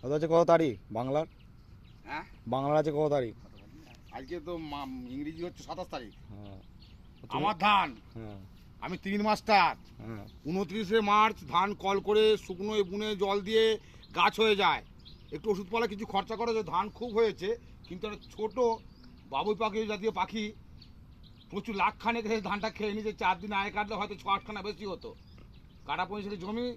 ওদের আছে কত তারিখ বাংলার? হ্যাঁ, বাংলার আছে কত তারিখ? আজকে তো ইংরেজি হচ্ছে 27 তারিখ। হ্যাঁ আমার ধান, হ্যাঁ আমি 3 মাস্টার। হ্যাঁ 29শে মার্চ ধান কল করে শুকনো বুনে জল দিয়ে গাছ হয়ে যায়। একটু ওষুধপালা কিছু খরচা করে, যে ধান খুব হয়েছে, কিন্তু একটা ছোট বাবুই পাখি জাতীয় পাখি প্রচুর লাখ খানেক এসে ধানটা খেয়ে নিয়েছে। 4 দিন আগে কাটলে হয়তো 6-8খানা বেশি হতো। কাটা 35 জমি,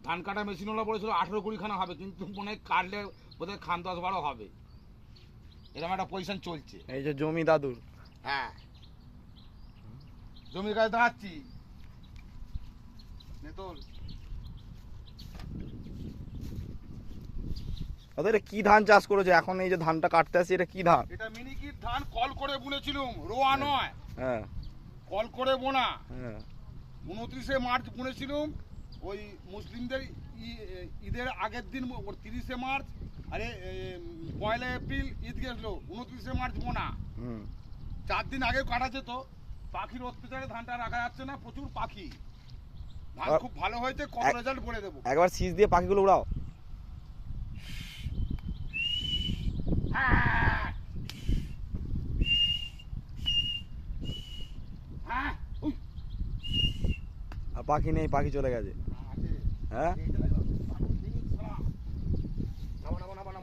ধান কাটা মেশিনওয়ালা বলেছিল 18-20খানা হবে, কিন্তু মনে হয় কাটলে বোধহয় খান 10-12 হবে। এরকম একটা পজিশন চলছে। এই যে জমি দাদুর। হ্যাঁ, জমির কাছে দাঁড়াচ্ছি। নেতল, ওদের কি ধান চাষ করেছে এখন? এই যে ধানটা কাটতে আসি, এটা কি ধান? এটা মিনিকিট ধান কল করে বুনেছিলাম, রোয়া নয়, হ্যাঁ কল করে বোনা। হ্যাঁ 29শে মার্চ বুনেছিলাম, ওই মুসলিমদের ঈদের আগের দিন 30শে মার্চ, আরে 1 এপ্রিল ঈদ গেছিল, 29শে মার্চ বোনা। হুম 4 দিন আগে কাটা যেত। পাখির অত্যাচারে ধানটা রাখা যাচ্ছে না, প্রচুর পাখি। ধান খুব ভালো হয়েছে, কত রেজাল্ট বলে দেবো। একবার শীষ দিয়ে পাখিগুলো উড়াও। হ্যাঁ, হ্যাঁ, উই, আর পাখি নেই, পাখি চলে গেছে। আছে। হ্যাঁ মেশিন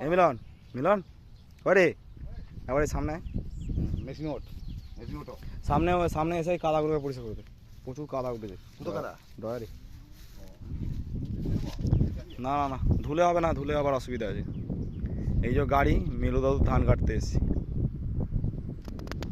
এই মিলন, মিলন করে একবারে সামনে ওঠ, মেশিন ওঠো। সামনে সামনে এসে এই কাদাগুলোকে পরিষ্কার করে দে। প্রচুর কাদা উঠেছে। কোথায় কাদা? ডয়ারি। না না না, ধুলে হবে না, ধুলে আবার অসুবিধা আছে। এই যে গাড়ি, মিলু দাদু ধান কাটতে এসেছি।